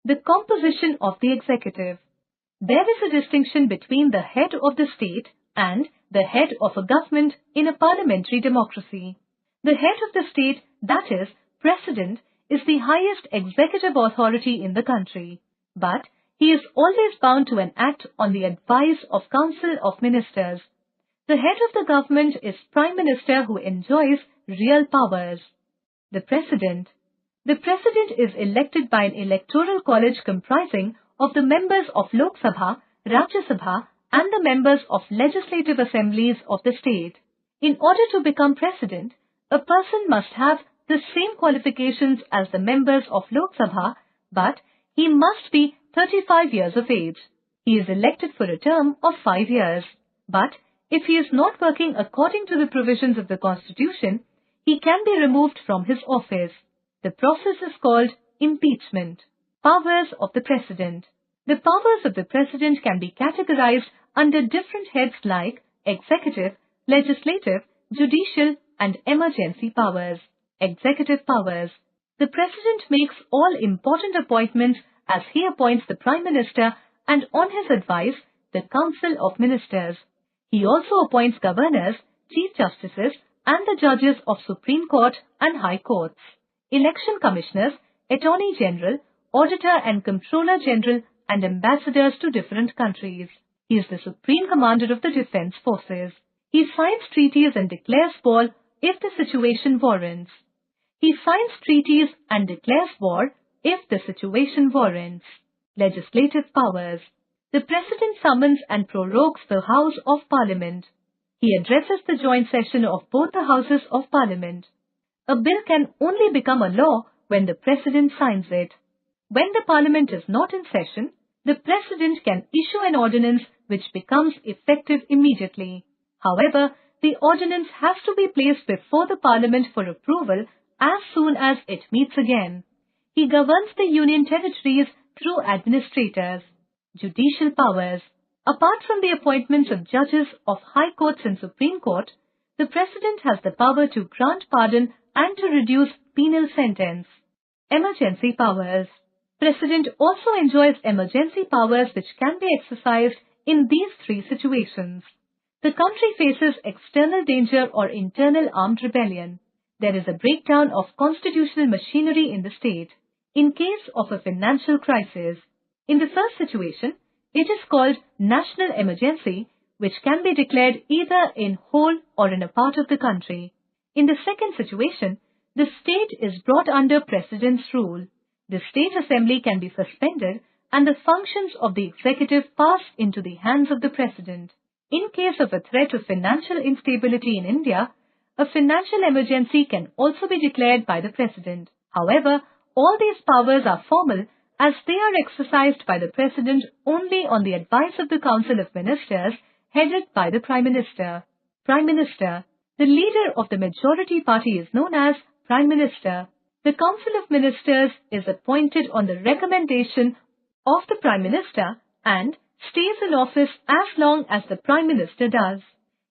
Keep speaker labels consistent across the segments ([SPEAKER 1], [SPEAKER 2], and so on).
[SPEAKER 1] The composition of the executive. There is a distinction between the head of the state and the head of a government in a parliamentary democracy. The head of the state, that is, President, is the highest executive authority in the country, but he is always bound to enact on the advice of Council of Ministers. The head of the government is Prime Minister, who enjoys real powers. The President. The President is elected by an electoral college comprising of the members of Lok Sabha, Rajya Sabha and the members of legislative assemblies of the state. In order to become President, a person must have the same qualifications as the members of Lok Sabha, but he must be 35 years of age. He is elected for a term of 5 years. But if he is not working according to the provisions of the Constitution, he can be removed from his office. The process is called impeachment. Powers of the President. The powers of the President can be categorized under different heads like executive, legislative, judicial and emergency powers. Executive powers. The President makes all important appointments as he appoints the Prime Minister and on his advice the Council of Ministers. He also appoints governors, chief justices and the judges of Supreme Court and High Courts, election commissioners, attorney general, auditor and comptroller general and ambassadors to different countries. He is the supreme commander of the defense forces. He signs treaties and declares war if the situation warrants. He signs treaties and declares war if the situation warrants. Legislative powers. The President summons and prorogues the House of Parliament. He addresses the joint session of both the Houses of Parliament. A bill can only become a law when the President signs it. When the Parliament is not in session, the President can issue an ordinance which becomes effective immediately. However, the ordinance has to be placed before the Parliament for approval as soon as it meets again. He governs the Union territories through administrators. Judicial powers. Apart from the appointments of judges of High Courts and Supreme Court, the President has the power to grant pardon and to reduce penal sentence. Emergency powers. President also enjoys emergency powers which can be exercised in these three situations. The country faces external danger or internal armed rebellion. There is a breakdown of constitutional machinery in the state. In case of a financial crisis. In the first situation, it is called national emergency, which can be declared either in whole or in a part of the country. In the second situation, the state is brought under President's rule. The State Assembly can be suspended and the functions of the executive pass into the hands of the President. In case of a threat of financial instability in India, a financial emergency can also be declared by the President. However, all these powers are formal as they are exercised by the President only on the advice of the Council of Ministers headed by the Prime Minister. Prime Minister. The leader of the majority party is known as Prime Minister. The Council of Ministers is appointed on the recommendation of the Prime Minister and stays in office as long as the Prime Minister does.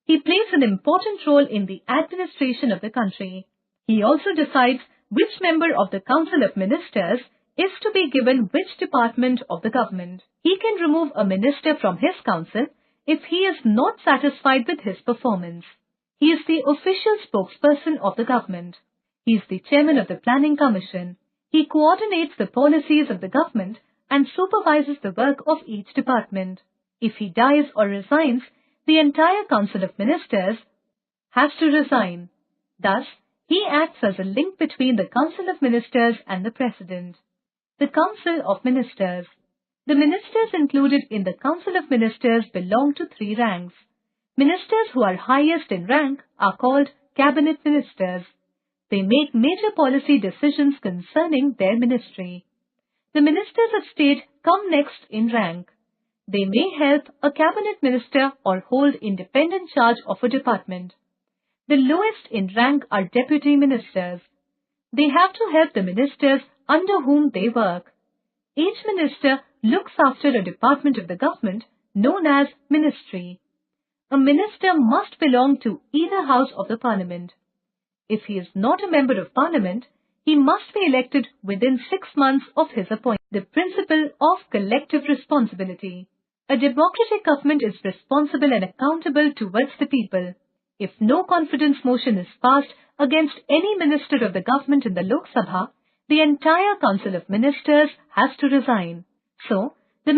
[SPEAKER 1] He plays an important role in the administration of the country. He also decides which member of the Council of Ministers is to be given which department of the government. He can remove a minister from his council if he is not satisfied with his performance. He is the official spokesperson of the government. He is the chairman of the Planning Commission. He coordinates the policies of the government and supervises the work of each department. If he dies or resigns, the entire Council of Ministers has to resign. Thus, he acts as a link between the Council of Ministers and the President. The Council of Ministers. The ministers included in the Council of Ministers belong to three ranks. Ministers who are highest in rank are called cabinet ministers. They make major policy decisions concerning their ministry. The ministers of state come next in rank. They may help a cabinet minister or hold independent charge of a department. The lowest in rank are deputy ministers. They have to help the ministers under whom they work. Each minister looks after a department of the government known as ministry. A minister must belong to either house of the parliament. If he is not a member of parliament, He must be elected within 6 months of his appointment. The principle of collective responsibility. A democratic government is responsible and accountable towards the people. If no confidence motion is passed against any minister of the government in the Lok Sabha, the entire Council of Ministers has to resign. So, the